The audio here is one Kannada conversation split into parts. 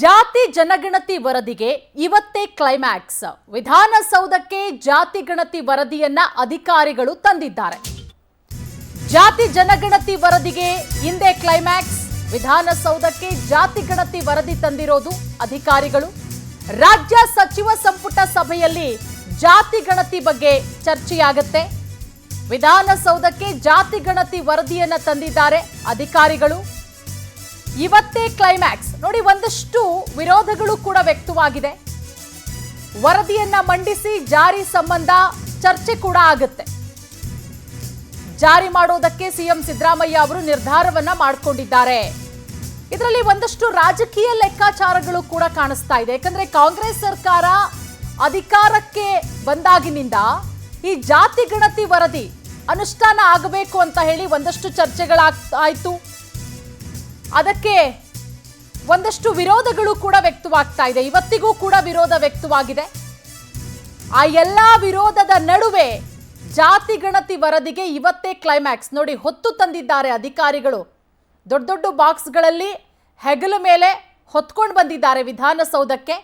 ಜಾತಿ ಜನಗಣತಿ ವರದಿಗೆ ಇವತ್ತೇ ಕ್ಲೈಮ್ಯಾಕ್ಸ್. ವಿಧಾನಸೌಧಕ್ಕೆ ಜಾತಿ ಗಣತಿ ವರದಿಯನ್ನ ಅಧಿಕಾರಿಗಳು ತಂದಿದ್ದಾರೆ. ಜಾತಿ ಜನಗಣತಿ ವರದಿಗೆ ಇಂದೇ ಕ್ಲೈಮ್ಯಾಕ್ಸ್. ವಿಧಾನಸೌಧಕ್ಕೆ ಜಾತಿ ಗಣತಿ ವರದಿ ತಂದಿರೋದು ಅಧಿಕಾರಿಗಳು. ರಾಜ್ಯ ಸಚಿವ ಸಂಪುಟ ಸಭೆಯಲ್ಲಿ ಜಾತಿ ಗಣತಿ ಬಗ್ಗೆ ಚರ್ಚೆಯಾಗುತ್ತೆ. ವಿಧಾನಸೌಧಕ್ಕೆ ಜಾತಿ ಗಣತಿ ವರದಿಯನ್ನ ತಂದಿದ್ದಾರೆ ಅಧಿಕಾರಿಗಳು. ಇವತ್ತೇ ಕ್ಲೈಮ್ಯಾಕ್ಸ್. ನೋಡಿ, ಒಂದಷ್ಟು ವಿರೋಧಗಳು ಕೂಡ ವ್ಯಕ್ತವಾಗಿದೆ. ವರದಿಯನ್ನ ಮಂಡಿಸಿ ಜಾರಿ ಸಂಬಂಧ ಚರ್ಚೆ ಕೂಡ ಆಗುತ್ತೆ. ಜಾರಿ ಮಾಡೋದಕ್ಕೆ ಸಿಎಂ ಸಿದ್ದರಾಮಯ್ಯ ಅವರು ನಿರ್ಧಾರವನ್ನ ಮಾಡಿಕೊಂಡಿದ್ದಾರೆ. ಇದರಲ್ಲಿ ಒಂದಷ್ಟು ರಾಜಕೀಯ ಲೆಕ್ಕಾಚಾರಗಳು ಕೂಡ ಕಾಣಿಸ್ತಾ ಇದೆ. ಯಾಕಂದ್ರೆ ಕಾಂಗ್ರೆಸ್ ಸರ್ಕಾರ ಅಧಿಕಾರಕ್ಕೆ ಬಂದಾಗಿನಿಂದ ಈ ಜಾತಿ ಗಣತಿ ವರದಿ ಅನುಷ್ಠಾನ ಆಗಬೇಕು ಅಂತ ಹೇಳಿ ಒಂದಷ್ಟು ಚರ್ಚೆಗಳಾಯ್ತು. ಅದಕ್ಕೆ ಒಂದಷ್ಟು ವಿರೋಧಗಳು ಕೂಡ ವ್ಯಕ್ತವಾಗ್ತಾ ಇದೆ. ಇವತ್ತಿಗೂ ಕೂಡ ವಿರೋಧ ವ್ಯಕ್ತವಾಗಿದೆ. ಆ ಎಲ್ಲಾ ವಿರೋಧದ ನಡುವೆ ಜಾತಿ ಗಣತಿ ವರದಿಗೆ ಇವತ್ತೇ ಕ್ಲೈಮ್ಯಾಕ್ಸ್. ನೋಡಿ, ಹೊತ್ತು ತಂದಿದ್ದಾರೆ ಅಧಿಕಾರಿಗಳು. ದೊಡ್ಡ ದೊಡ್ಡ ಬಾಕ್ಸ್ಗಳಲ್ಲಿ ಹೆಗಲ ಮೇಲೆ ಹೊತ್ಕೊಂಡು ಬಂದಿದ್ದಾರೆ ವಿಧಾನಸೌಧಕ್ಕೆ.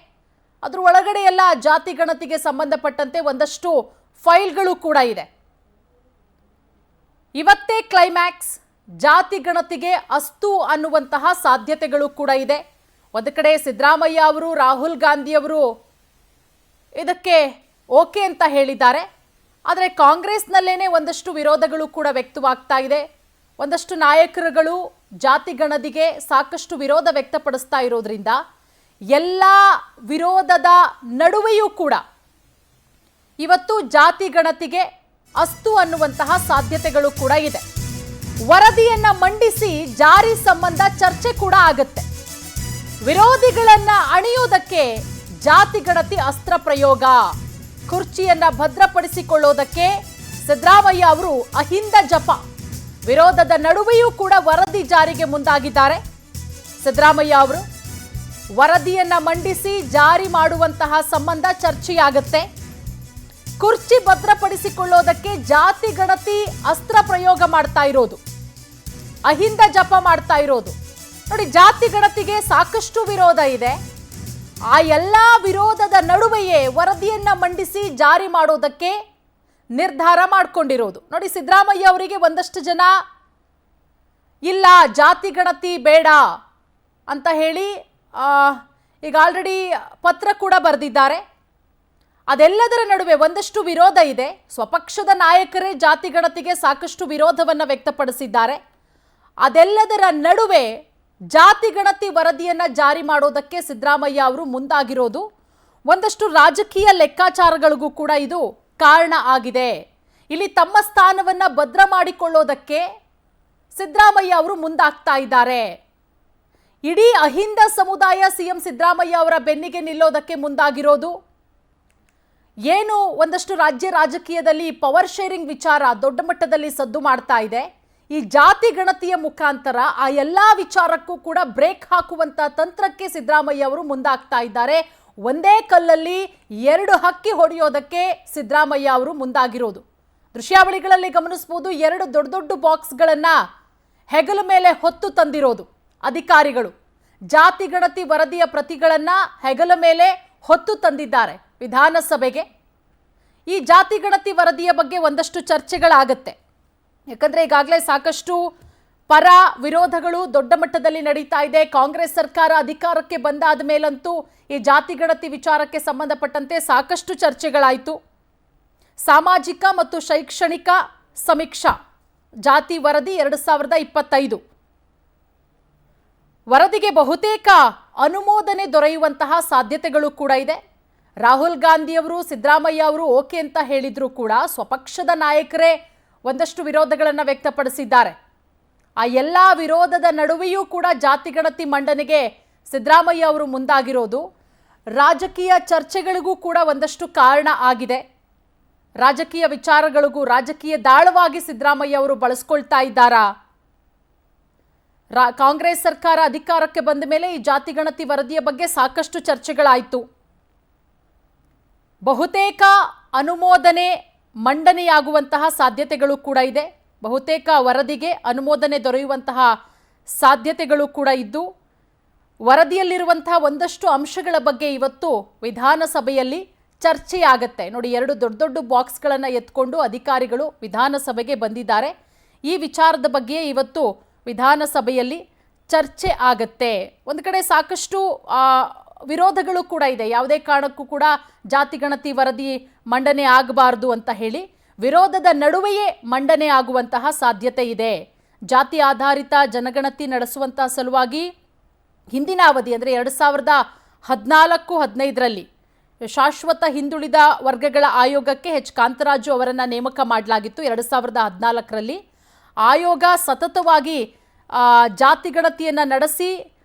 ಅದ್ರ ಒಳಗಡೆ ಎಲ್ಲ ಜಾತಿ ಗಣತಿಗೆ ಸಂಬಂಧಪಟ್ಟಂತೆ ಒಂದಷ್ಟು ಫೈಲ್ಗಳು ಕೂಡ ಇದೆ. ಇವತ್ತೇ ಕ್ಲೈಮ್ಯಾಕ್ಸ್. ಜಾತಿ ಗಣತಿಗೆ ಅಸ್ತು ಅನ್ನುವಂತಹ ಸಾಧ್ಯತೆಗಳು ಕೂಡ ಇದೆ. ಒಂದು ಕಡೆ ಸಿದ್ದರಾಮಯ್ಯ ಅವರು, ರಾಹುಲ್ ಗಾಂಧಿ ಅವರು ಇದಕ್ಕೆ ಓಕೆ ಅಂತ ಹೇಳಿದ್ದಾರೆ. ಆದರೆ ಕಾಂಗ್ರೆಸ್ನಲ್ಲೇನೆ ಒಂದಷ್ಟು ವಿರೋಧಗಳು ಕೂಡ ವ್ಯಕ್ತವಾಗ್ತಾ ಇದೆ. ಒಂದಷ್ಟು ನಾಯಕರುಗಳು ಜಾತಿ ಗಣತಿಗೆ ಸಾಕಷ್ಟು ವಿರೋಧ ವ್ಯಕ್ತಪಡಿಸ್ತಾ ಇರೋದ್ರಿಂದ ಎಲ್ಲ ವಿರೋಧದ ನಡುವೆಯೂ ಕೂಡ ಇವತ್ತು ಜಾತಿ ಗಣತಿಗೆ ಅಸ್ತು ಅನ್ನುವಂತಹ ಸಾಧ್ಯತೆಗಳು ಕೂಡ ಇದೆ. ವರದಿಯನ್ನ ಮಂಡಿಸಿ ಜಾರಿ ಸಂಬಂಧ ಚರ್ಚೆ ಕೂಡ ಆಗುತ್ತೆ. ವಿರೋಧಿಗಳನ್ನ ಅಣಿಯೋದಕ್ಕೆ ಜಾತಿ ಗಣತಿ ಅಸ್ತ್ರ ಪ್ರಯೋಗ. ಕುರ್ಚಿಯನ್ನ ಭದ್ರಪಡಿಸಿಕೊಳ್ಳೋದಕ್ಕೆ ಸಿದ್ದರಾಮಯ್ಯ ಅವರು ಅಹಿಂದ ಜಪ. ವಿರೋಧದ ನಡುವೆಯೂ ಕೂಡ ವರದಿ ಜಾರಿಗೆ ಮುಂದಾಗಿದ್ದಾರೆ ಸಿದ್ದರಾಮಯ್ಯ ಅವರು. ವರದಿಯನ್ನ ಮಂಡಿಸಿ ಜಾರಿ ಮಾಡುವಂತಹ ಸಂಬಂಧ ಚರ್ಚೆಯಾಗುತ್ತೆ. ಕುರ್ಚಿ ಭದ್ರಪಡಿಸಿಕೊಳ್ಳೋದಕ್ಕೆ ಜಾತಿ ಗಣತಿ ಅಸ್ತ್ರ ಪ್ರಯೋಗ ಮಾಡ್ತಾ ಇರೋದು, ಅಹಿಂದ ಜಪ ಮಾಡ್ತಾ ಇರೋದು. ನೋಡಿ, ಜಾತಿ ಗಣತಿಗೆ ಸಾಕಷ್ಟು ವಿರೋಧ ಇದೆ. ಆ ಎಲ್ಲ ವಿರೋಧದ ನಡುವೆಯೇ ವರದಿಯನ್ನ ಮಂಡಿಸಿ ಜಾರಿ ಮಾಡೋದಕ್ಕೆ ನಿರ್ಧಾರ ಮಾಡಿಕೊಂಡಿರೋದು. ನೋಡಿ, ಸಿದ್ದರಾಮಯ್ಯ ಅವರಿಗೆ ಒಂದಷ್ಟು ಜನ ಇಲ್ಲ ಜಾತಿ ಗಣತಿ ಬೇಡ ಅಂತ ಹೇಳಿ ಈಗ ಆಲ್ರೆಡಿ ಪತ್ರ ಕೂಡ ಬರೆದಿದ್ದಾರೆ. ಅದೆಲ್ಲದರ ನಡುವೆ ಒಂದಷ್ಟು ವಿರೋಧ ಇದೆ. ಸ್ವಪಕ್ಷದ ನಾಯಕರೇ ಜಾತಿ ಗಣತಿಗೆ ಸಾಕಷ್ಟು ವಿರೋಧವನ್ನು ವ್ಯಕ್ತಪಡಿಸಿದ್ದಾರೆ. ಅದೆಲ್ಲದರ ನಡುವೆ ಜಾತಿ ಗಣತಿ ವರದಿಯನ್ನ ಜಾರಿ ಮಾಡೋದಕ್ಕೆ ಸಿದ್ದರಾಮಯ್ಯ ಅವರು ಮುಂದಾಗಿರೋದು ಒಂದಷ್ಟು ರಾಜಕೀಯ ಲೆಕ್ಕಾಚಾರಗಳಿಗೂ ಕೂಡ ಇದು ಕಾರಣ ಆಗಿದೆ. ಇಲ್ಲಿ ತಮ್ಮ ಸ್ಥಾನವನ್ನ ಭದ್ರ ಮಾಡಿಕೊಳ್ಳೋದಕ್ಕೆ ಸಿದ್ದರಾಮಯ್ಯ ಅವರು ಮುಂದಾಗ್ತಾ ಇದ್ದಾರೆ. ಇಡೀ ಅಹಿಂದ ಸಮುದಾಯ ಸಿಎಂ ಸಿದ್ದರಾಮಯ್ಯ ಅವರ ಬೆನ್ನಿಗೆ ನಿಲ್ಲೋದಕ್ಕೆ ಮುಂದಾಗಿರೋದು. ಏನು ಒಂದಷ್ಟು ರಾಜ್ಯ ರಾಜಕೀಯದಲ್ಲಿ ಪವರ್ ಶೇರಿಂಗ್ ವಿಚಾರ ದೊಡ್ಡ ಮಟ್ಟದಲ್ಲಿ ಸದ್ದು ಮಾಡ್ತಾ ಇದೆ. ಈ ಜಾತಿ ಗಣತಿಯ ಮುಖಾಂತರ ಆ ಎಲ್ಲಾ ವಿಚಾರಕ್ಕೂ ಕೂಡ ಬ್ರೇಕ್ ಹಾಕುವಂತ ತಂತ್ರಕ್ಕೆ ಸಿದ್ದರಾಮಯ್ಯ ಅವರು ಮುಂದಾಗ್ತಾ ಇದ್ದಾರೆ. ಒಂದೇ ಕಲ್ಲಲ್ಲಿ ಎರಡು ಹಕ್ಕಿ ಹೊಡೆಯೋದಕ್ಕೆ ಸಿದ್ದರಾಮಯ್ಯ ಅವರು ಮುಂದಾಗಿರೋದು. ದೃಶ್ಯಾವಳಿಗಳಲ್ಲಿ ಗಮನಿಸಬಹುದು. ಎರಡು ದೊಡ್ಡ ದೊಡ್ಡ ಬಾಕ್ಸ್ಗಳನ್ನ ಹೆಗಲ ಮೇಲೆ ಹೊತ್ತು ತಂದಿರೋದು ಅಧಿಕಾರಿಗಳು. ಜಾತಿ ಗಣತಿ ವರದಿಯ ಪ್ರತಿಗಳನ್ನ ಹೆಗಲ ಮೇಲೆ ಹೊತ್ತು ತಂದಿದ್ದಾರೆ ವಿಧಾನಸಭೆಗೆ. ಈ ಜಾತಿ ಗಣತಿ ವರದಿಯ ಬಗ್ಗೆ ಒಂದಷ್ಟು ಚರ್ಚೆಗಳಾಗತ್ತೆ. ಯಾಕಂದ್ರೆ ಈಗಾಗಲೇ ಸಾಕಷ್ಟು ಪರ ವಿರೋಧಗಳು ದೊಡ್ಡ ಮಟ್ಟದಲ್ಲಿ ನಡೀತಾ ಇದೆ. ಕಾಂಗ್ರೆಸ್ ಸರ್ಕಾರ ಅಧಿಕಾರಕ್ಕೆ ಬಂದಾದ ಮೇಲಂತೂ ಈ ಜಾತಿ ಗಣತಿ ವಿಚಾರಕ್ಕೆ ಸಂಬಂಧಪಟ್ಟಂತೆ ಸಾಕಷ್ಟು ಚರ್ಚೆಗಳಾಯಿತು. ಸಾಮಾಜಿಕ ಮತ್ತು ಶೈಕ್ಷಣಿಕ ಸಮೀಕ್ಷಾ ಜಾತಿ ವರದಿ 2025 ವರದಿಗೆ ಬಹುತೇಕ ಅನುಮೋದನೆ ದೊರೆಯುವಂತಹ ಸಾಧ್ಯತೆಗಳು ಕೂಡ ಇದೆ. ರಾಹುಲ್ ಗಾಂಧಿ ಅವರು, ಸಿದ್ದರಾಮಯ್ಯ ಅವರು ಓಕೆ ಅಂತ ಹೇಳಿದ್ರು ಕೂಡ ಸ್ವಪಕ್ಷದ ನಾಯಕರೇ ಒಂದಷ್ಟು ವಿರೋಧಗಳನ್ನು ವ್ಯಕ್ತಪಡಿಸಿದ್ದಾರೆ. ಆ ಎಲ್ಲ ವಿರೋಧದ ನಡುವೆಯೂ ಕೂಡ ಜಾತಿ ಗಣತಿ ಮಂಡನೆಗೆ ಸಿದ್ದರಾಮಯ್ಯ ಅವರು ಮುಂದಾಗಿರೋದು ರಾಜಕೀಯ ಚರ್ಚೆಗಳಿಗೂ ಕೂಡ ಒಂದಷ್ಟು ಕಾರಣ ಆಗಿದೆ. ರಾಜಕೀಯ ವಿಚಾರಗಳಿಗೂ ರಾಜಕೀಯ ದಾಳವಾಗಿ ಸಿದ್ದರಾಮಯ್ಯ ಅವರು ಬಳಸ್ಕೊಳ್ತಾ ಇದ್ದಾರಾ? ಕಾಂಗ್ರೆಸ್ ಸರ್ಕಾರ ಅಧಿಕಾರಕ್ಕೆ ಬಂದ ಮೇಲೆ ಈ ಜಾತಿ ಗಣತಿ ವರದಿಯ ಬಗ್ಗೆ ಸಾಕಷ್ಟು ಚರ್ಚೆಗಳಾಯಿತು. ಬಹುತೇಕ ಅನುಮೋದನೆ ಮಂಡನೆಯಾಗುವಂತಹ ಸಾಧ್ಯತೆಗಳು ಕೂಡ ಇದೆ. ಬಹುತೇಕ ವರದಿಗೆ ಅನುಮೋದನೆ ದೊರೆಯುವಂತಹ ಸಾಧ್ಯತೆಗಳು ಕೂಡ ಇದ್ದು ವರದಿಯಲ್ಲಿರುವಂತಹ ಒಂದಷ್ಟು ಅಂಶಗಳ ಬಗ್ಗೆ ಇವತ್ತು ವಿಧಾನಸಭೆಯಲ್ಲಿ ಚರ್ಚೆಯಾಗತ್ತೆ. ನೋಡಿ, 2 ದೊಡ್ಡ ದೊಡ್ಡ ಬಾಕ್ಸ್ಗಳನ್ನು ಎತ್ಕೊಂಡು ಅಧಿಕಾರಿಗಳು ವಿಧಾನಸಭೆಗೆ ಬಂದಿದ್ದಾರೆ. ಈ ವಿಚಾರದ ಬಗ್ಗೆ ಇವತ್ತು ವಿಧಾನಸಭೆಯಲ್ಲಿ ಚರ್ಚೆ ಆಗತ್ತೆ. ಒಂದು ಕಡೆ ಸಾಕಷ್ಟು ವಿರೋಧಗಳು ಕೂಡ ಇದೆ. ಯಾವುದೇ ಕಾರಣಕ್ಕೂ ಕೂಡ ಜಾತಿಗಣತಿ ವರದಿ ಮಂಡನೆ ಆಗಬಾರ್ದು ಅಂತ ಹೇಳಿ ವಿರೋಧದ ನಡುವೆಯೇ ಮಂಡನೆ ಆಗುವಂತಹ ಸಾಧ್ಯತೆ ಇದೆ. ಜಾತಿ ಆಧಾರಿತ ಜನಗಣತಿ ನಡೆಸುವಂತಹ ಸಲುವಾಗಿ ಹಿಂದಿನ ಅವಧಿ ಅಂದರೆ 2014-15ರಲ್ಲಿ ಶಾಶ್ವತ ಹಿಂದುಳಿದ ವರ್ಗಗಳ ಆಯೋಗಕ್ಕೆ ಎಚ್ ಕಾಂತರಾಜು ಅವರನ್ನು ನೇಮಕ ಮಾಡಲಾಗಿತ್ತು. 2014ರಲ್ಲಿ ಆಯೋಗ ಸತತವಾಗಿ ಜಾತಿಗಣತಿಯನ್ನು ನಡೆಸಿ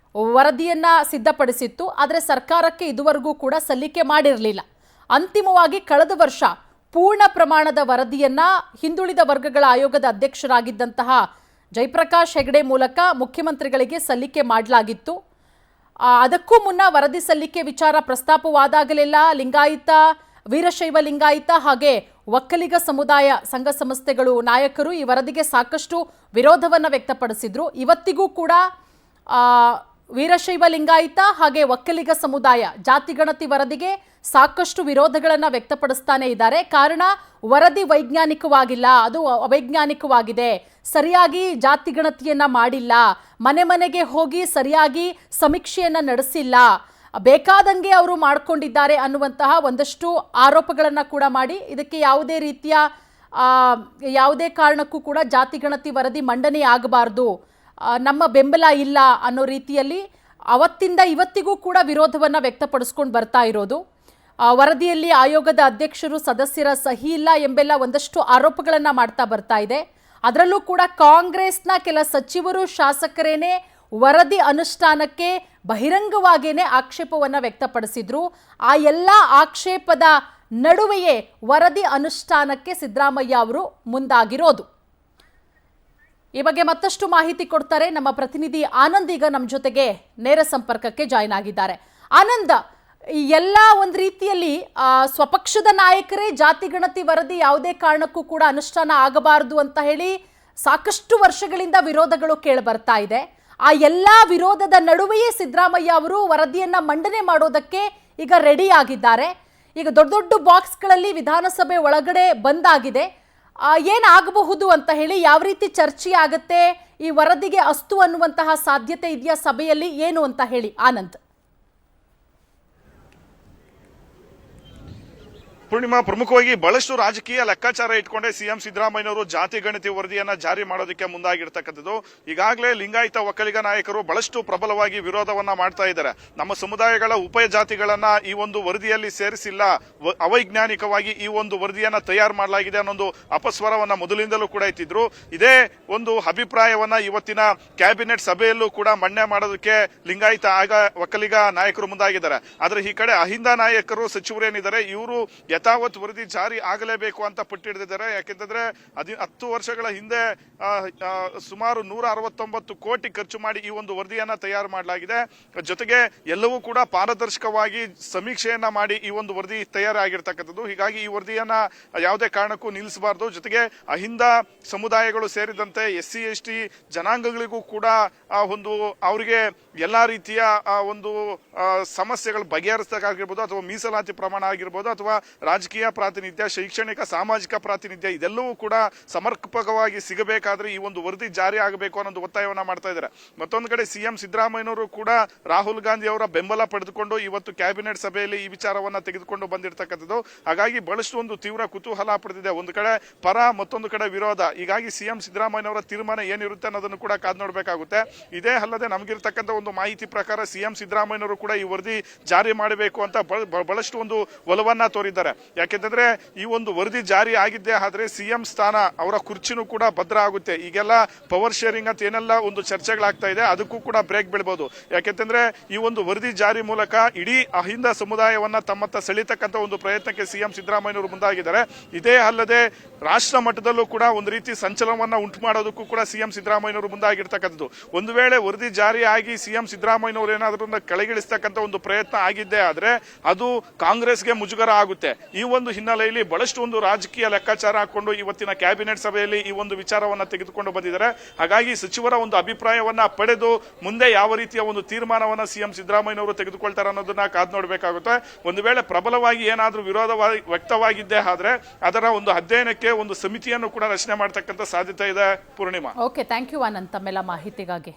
ವರದಿಯನ್ನು ಸಿದ್ಧಪಡಿಸಿತ್ತು. ಆದರೆ ಸರ್ಕಾರಕ್ಕೆ ಇದುವರೆಗೂ ಕೂಡ ಸಲ್ಲಿಕೆ ಮಾಡಿರಲಿಲ್ಲ. ಅಂತಿಮವಾಗಿ ಕಳೆದ ವರ್ಷ ಪೂರ್ಣ ಪ್ರಮಾಣದ ವರದಿಯನ್ನು ಹಿಂದುಳಿದ ವರ್ಗಗಳ ಆಯೋಗದ ಅಧ್ಯಕ್ಷರಾಗಿದ್ದಂತಹ ಜಯಪ್ರಕಾಶ್ ಹೆಗಡೆ ಮೂಲಕ ಮುಖ್ಯಮಂತ್ರಿಗಳಿಗೆ ಸಲ್ಲಿಕೆ ಮಾಡಲಾಗಿತ್ತು. ಅದಕ್ಕೂ ಮುನ್ನ ವರದಿ ಸಲ್ಲಿಕೆ ವಿಚಾರ ಪ್ರಸ್ತಾಪವಾದಾಗಲೆಲ್ಲ ಲಿಂಗಾಯತ, ವೀರಶೈವ ಲಿಂಗಾಯತ ಹಾಗೆ ಒಕ್ಕಲಿಗ ಸಮುದಾಯ ಸಂಘ ಸಂಸ್ಥೆಗಳು ನಾಯಕರು ಈ ವರದಿಗೆ ಸಾಕಷ್ಟು ವಿರೋಧವನ್ನು ವ್ಯಕ್ತಪಡಿಸಿದ್ರು. ಇವತ್ತಿಗೂ ಕೂಡ ವೀರಶೈವ ಲಿಂಗಾಯತ ಹಾಗೆ ಒಕ್ಕಲಿಗ ಸಮುದಾಯ ಜಾತಿಗಣತಿ ವರದಿಗೆ ಸಾಕಷ್ಟು ವಿರೋಧಗಳನ್ನು ವ್ಯಕ್ತಪಡಿಸ್ತಾನೆ ಇದ್ದಾರೆ. ಕಾರಣ ವರದಿ ವೈಜ್ಞಾನಿಕವಾಗಿಲ್ಲ, ಅದು ಅವೈಜ್ಞಾನಿಕವಾಗಿದೆ, ಸರಿಯಾಗಿ ಜಾತಿಗಣತಿಯನ್ನ ಮಾಡಿಲ್ಲ, ಮನೆ ಮನೆಗೆ ಹೋಗಿ ಸರಿಯಾಗಿ ಸಮೀಕ್ಷೆಯನ್ನ ನಡೆಸಿಲ್ಲ, ಬೇಕಾದಂಗೆ ಅವರು ಮಾಡಿಕೊಂಡಿದ್ದಾರೆ ಅನ್ನುವಂತಹ ಒಂದಷ್ಟು ಆರೋಪಗಳನ್ನು ಕೂಡ ಮಾಡಿ ಇದಕ್ಕೆ ಯಾವುದೇ ಕಾರಣಕ್ಕೂ ಕೂಡ ಜಾತಿಗಣತಿ ವರದಿ ಮಂಡನೆ ಆಗಬಾರ್ದು, ನಮ್ಮ ಬೆಂಬಲ ಇಲ್ಲ ಅನ್ನೋ ರೀತಿಯಲ್ಲಿ ಅವತ್ತಿಂದ ಇವತ್ತಿಗೂ ಕೂಡ ವಿರೋಧವನ್ನು ವ್ಯಕ್ತಪಡಿಸ್ಕೊಂಡು ಬರ್ತಾ ಇರೋದು. ವರದಿಯಲ್ಲಿ ಆಯೋಗದ ಅಧ್ಯಕ್ಷರು ಸದಸ್ಯರ ಸಹಿ ಇಲ್ಲ ಎಂಬೆಲ್ಲ ಒಂದಷ್ಟು ಆರೋಪಗಳನ್ನು ಮಾಡ್ತಾ ಬರ್ತಾ ಇದೆ. ಅದರಲ್ಲೂ ಕೂಡ ಕಾಂಗ್ರೆಸ್ನ ಕೆಲ ಸಚಿವರು ಶಾಸಕರೇನೆ ವರದಿ ಅನುಷ್ಠಾನಕ್ಕೆ ಬಹಿರಂಗವಾಗಿಯೇ ಆಕ್ಷೇಪವನ್ನು ವ್ಯಕ್ತಪಡಿಸಿದ್ರು. ಆ ಎಲ್ಲ ಆಕ್ಷೇಪದ ನಡುವೆಯೇ ವರದಿ ಅನುಷ್ಠಾನಕ್ಕೆ ಸಿದ್ದರಾಮಯ್ಯ ಅವರು ಮುಂದಾಗಿರೋದು. ಈ ಬಗ್ಗೆ ಮತ್ತಷ್ಟು ಮಾಹಿತಿ ಕೊಡ್ತಾರೆ ನಮ್ಮ ಪ್ರತಿನಿಧಿ ಆನಂದ್. ಈಗ ನಮ್ಮ ಜೊತೆಗೆ ನೇರ ಸಂಪರ್ಕಕ್ಕೆ ಜಾಯ್ನ್ ಆಗಿದ್ದಾರೆ. ಆನಂದ್, ಎಲ್ಲ ಒಂದು ರೀತಿಯಲ್ಲಿ ಸ್ವಪಕ್ಷದ ನಾಯಕರೇ ಜಾತಿಗಣತಿ ವರದಿ ಯಾವುದೇ ಕಾರಣಕ್ಕೂ ಕೂಡ ಅನುಷ್ಠಾನ ಆಗಬಾರದು ಅಂತ ಹೇಳಿ ಸಾಕಷ್ಟು ವರ್ಷಗಳಿಂದ ವಿರೋಧಗಳು ಕೇಳಿಬರ್ತಾ ಇದೆ. ಆ ಎಲ್ಲ ವಿರೋಧದ ನಡುವೆಯೇ ಸಿದ್ದರಾಮಯ್ಯ ಅವರು ವರದಿಯನ್ನ ಮಂಡನೆ ಮಾಡೋದಕ್ಕೆ ಈಗ ರೆಡಿ ಆಗಿದ್ದಾರೆ. ಈಗ ದೊಡ್ಡ ದೊಡ್ಡ ಬಾಕ್ಸ್ಗಳಲ್ಲಿ ವಿಧಾನಸಭೆ ಒಳಗಡೆ ಬಂದಾಗಿದೆ. ಏನಾಗಬಹುದು ಅಂತ ಹೇಳಿ, ಯಾವ ರೀತಿ ಚರ್ಚೆ ಆಗುತ್ತೆ, ಈ ವರದಿಗೆ ಅಸ್ತು ಅನ್ನುವಂತಹ ಸಾಧ್ಯತೆ ಇದೆಯಾ ಸಭೆಯಲ್ಲಿ, ಏನು ಅಂತ ಹೇಳಿ ಆನಂದ್. ಪೂರ್ಣಿಮಾ, ಪ್ರಮುಖವಾಗಿ ಬಹಳಷ್ಟು ರಾಜಕೀಯ ಲೆಕ್ಕಾಚಾರ ಇಟ್ಕೊಂಡೆ ಸಿಎಂ ಸಿದ್ದರಾಮಯ್ಯನವರು ಜಾತಿ ಗಣತಿ ವರದಿಯನ್ನ ಜಾರಿ ಮಾಡೋದಕ್ಕೆ ಮುಂದಾಗಿರ್ತಕ್ಕಂಥದ್ದು. ಈಗಾಗಲೇ ಲಿಂಗಾಯತ ಒಕ್ಕಲಿಗ ನಾಯಕರು ಬಹಳಷ್ಟು ಪ್ರಬಲವಾಗಿ ವಿರೋಧವನ್ನ ಮಾಡ್ತಾ ಇದ್ದಾರೆ. ನಮ್ಮ ಸಮುದಾಯಗಳ ಉಪಜಾತಿಗಳನ್ನ ಈ ಒಂದು ವರದಿಯಲ್ಲಿ ಸೇರಿಸಿಲ್ಲ, ಅವೈಜ್ಞಾನಿಕವಾಗಿ ಈ ಒಂದು ವರದಿಯನ್ನ ತಯಾರು ಮಾಡಲಾಗಿದೆ ಅನ್ನೊಂದು ಅಪಸ್ವರವನ್ನ ಮೊದಲಿಂದಲೂ ಕೂಡ ಇತ್ತಿದ್ರು. ಇದೇ ಒಂದು ಅಭಿಪ್ರಾಯವನ್ನ ಇವತ್ತಿನ ಕ್ಯಾಬಿನೆಟ್ ಸಭೆಯಲ್ಲೂ ಕೂಡ ಮಂಡನೆ ಮಾಡೋದಕ್ಕೆ ಲಿಂಗಾಯತ ಒಕ್ಕಲಿಗ ನಾಯಕರು ಮುಂದಾಗಿದ್ದಾರೆ. ಆದ್ರೆ ಈ ಕಡೆ ಅಹಿಂದ ನಾಯಕರು ಸಚಿವರೇನಿದ್ದಾರೆ ಇವರು ಯಥಾವತ್ ವರದಿ ಜಾರಿ ಆಗಲೇಬೇಕು ಅಂತ ಪಟ್ಟಿಡಿದ್ದಾರೆ. ಯಾಕೆಂತಂದ್ರೆ 10 ವರ್ಷಗಳ ಹಿಂದೆ ಸುಮಾರು 169 ಕೋಟಿ ಖರ್ಚು ಮಾಡಿ ಈ ಒಂದು ವರದಿಯನ್ನ ತಯಾರು ಮಾಡಲಾಗಿದೆ. ಜೊತೆಗೆ ಎಲ್ಲವೂ ಕೂಡ ಪಾರದರ್ಶಕವಾಗಿ ಸಮೀಕ್ಷೆಯನ್ನ ಮಾಡಿ ಈ ಒಂದು ವರದಿ ತಯಾರಾಗಿರ್ತಕ್ಕಂಥದ್ದು. ಹೀಗಾಗಿ ಈ ವರದಿಯನ್ನ ಯಾವುದೇ ಕಾರಣಕ್ಕೂ ನಿಲ್ಲಿಸಬಾರದು. ಜೊತೆಗೆ ಅಹಿಂದ ಸಮುದಾಯಗಳು ಸೇರಿದಂತೆ SC ST ಜನಾಂಗಗಳಿಗೂ ಕೂಡ ಅವರಿಗೆ ಎಲ್ಲಾ ರೀತಿಯ ಒಂದು ಸಮಸ್ಯೆಗಳು ಬಗೆಹರಿಸಬೇಕಾಗಿರ್ಬೋದು, ಅಥವಾ ಮೀಸಲಾತಿ ಪ್ರಮಾಣ ಆಗಿರ್ಬೋದು, ಅಥವಾ ರಾಜಕೀಯ ಪ್ರಾತಿನಿಧ್ಯ, ಶೈಕ್ಷಣಿಕ, ಸಾಮಾಜಿಕ ಪ್ರಾತಿನಿಧ್ಯ, ಇದೆಲ್ಲವೂ ಕೂಡ ಸಮರ್ಪಕವಾಗಿ ಸಿಗಬೇಕಾದ್ರೆ ಈ ಒಂದು ವರದಿ ಜಾರಿ ಆಗಬೇಕು ಅನ್ನೋದು ಒತ್ತಾಯವನ್ನ ಮಾಡ್ತಾ ಇದ್ದಾರೆ. ಮತ್ತೊಂದು ಕಡೆ ಸಿಎಂ ಸಿದ್ದರಾಮಯ್ಯನವರು ಕೂಡ ರಾಹುಲ್ ಗಾಂಧಿ ಅವರ ಬೆಂಬಲ ಪಡೆದುಕೊಂಡು ಇವತ್ತು ಕ್ಯಾಬಿನೆಟ್ ಸಭೆಯಲ್ಲಿ ಈ ವಿಚಾರವನ್ನ ತೆಗೆದುಕೊಂಡು ಬಂದಿರತಕ್ಕಂಥದ್ದು. ಹಾಗಾಗಿ ಬಹಳಷ್ಟು ಒಂದು ತೀವ್ರ ಕುತೂಹಲ ಪಡೆದಿದೆ. ಒಂದು ಕಡೆ ಪರ, ಮತ್ತೊಂದು ಕಡೆ ವಿರೋಧ. ಹೀಗಾಗಿ ಸಿಎಂ ಸಿದ್ದರಾಮಯ್ಯನವರ ತೀರ್ಮಾನ ಏನಿರುತ್ತೆ ಅನ್ನೋದನ್ನು ಕೂಡ ಕಾದು ನೋಡಬೇಕಾಗುತ್ತೆ. ಇದೇ ಅಲ್ಲದೆ ನಮಗಿರ್ತಕ್ಕಂಥ ಒಂದು ಮಾಹಿತಿ ಪ್ರಕಾರ ಸಿಎಂ ಸಿದ್ದರಾಮಯ್ಯನವರು ಕೂಡ ಈ ವರದಿ ಜಾರಿ ಮಾಡಬೇಕು ಅಂತ ಬಹಳಷ್ಟು ಒಂದು ಒಲವನ್ನ ತೋರಿದ್ದಾರೆ. ಯಾಕೆಂತಂದ್ರೆ ಈ ಒಂದು ವರದಿ ಜಾರಿ ಆಗಿದ್ದೇ ಆದ್ರೆ ಸಿಎಂ ಸ್ಥಾನ, ಅವರ ಕುರ್ಚಿನೂ ಕೂಡ ಭದ್ರ ಆಗುತ್ತೆ. ಈಗೆಲ್ಲ ಪವರ್ ಶೇರಿಂಗ್ ಅಂತ ಏನೆಲ್ಲ ಒಂದು ಚರ್ಚೆಗಳಾಗ್ತಾ ಇದೆ, ಅದಕ್ಕೂ ಕೂಡ ಬ್ರೇಕ್ ಬೀಳಬಹುದು. ಯಾಕೆಂತಂದ್ರೆ ಈ ಒಂದು ವರದಿ ಜಾರಿ ಮೂಲಕ ಇಡೀ ಅಹಿಂದ ಸಮುದಾಯವನ್ನ ತಮ್ಮತ್ತ ಸೆಳೀತಕ್ಕಂಥ ಒಂದು ಪ್ರಯತ್ನಕ್ಕೆ ಸಿಎಂ ಸಿದ್ದರಾಮಯ್ಯನವರು ಮುಂದಾಗಿದ್ದಾರೆ. ಇದೇ ಅಲ್ಲದೆ ರಾಷ್ಟ್ರ ಮಟ್ಟದಲ್ಲೂ ಕೂಡ ಒಂದು ರೀತಿ ಸಂಚಲನವನ್ನ ಉಂಟು ಮಾಡೋದಕ್ಕೂ ಕೂಡ ಸಿಎಂ ಸಿದ್ದರಾಮಯ್ಯನವರು ಮುಂದಾಗಿರ್ತಕ್ಕಂಥದ್ದು. ಒಂದು ವೇಳೆ ವರದಿ ಜಾರಿ ಆಗಿ ಸಿಎಂ ಸಿದ್ದರಾಮಯ್ಯನವರು ಏನಾದ್ರೂ ಕೆಳಗಿಳಿಸ್ತಕ್ಕಂಥ ಒಂದು ಪ್ರಯತ್ನ ಆಗಿದ್ದೇ ಆದ್ರೆ ಅದು ಕಾಂಗ್ರೆಸ್ಗೆ ಮುಜುಗರ ಆಗುತ್ತೆ. ಈ ಒಂದು ಹಿನ್ನೆಲೆಯಲ್ಲಿ ಬಹಳಷ್ಟು ಒಂದು ರಾಜಕೀಯ ಲೆಕ್ಕಾಚಾರ ಹಾಕೊಂಡು ಇವತ್ತಿನ ಕ್ಯಾಬಿನೆಟ್ ಸಭೆಯಲ್ಲಿ ಈ ಒಂದು ವಿಚಾರವನ್ನ ತೆಗೆದುಕೊಂಡು ಬಂದಿದ್ದಾರೆ. ಹಾಗಾಗಿ ಸಚಿವರ ಒಂದು ಅಭಿಪ್ರಾಯವನ್ನ ಪಡೆದು ಮುಂದೆ ಯಾವ ರೀತಿಯ ಒಂದು ತೀರ್ಮಾನವನ್ನ ಸಿಎಂ ಸಿದ್ದರಾಮಯ್ಯನವರು ತೆಗೆದುಕೊಳ್ತಾರೆ ಅನ್ನೋದನ್ನ ಕಾದ್ ನೋಡಬೇಕಾಗುತ್ತೆ. ಒಂದು ವೇಳೆ ಪ್ರಬಲವಾಗಿ ಏನಾದ್ರೂ ವಿರೋಧವಾಗಿ ವ್ಯಕ್ತವಾಗಿದ್ದೇ ಆದ್ರೆ ಅದರ ಒಂದು ಅಧ್ಯಯನಕ್ಕೆ ಒಂದು ಸಮಿತಿಯನ್ನು ಕೂಡ ರಚನೆ ಮಾಡತಕ್ಕಂತ ಸಾಧ್ಯತೆ ಇದೆ. Poornima. Okay, thank you Ananth ತಮ್ಮೆಲ್ಲ ಮಾಹಿತಿಗಾಗಿ.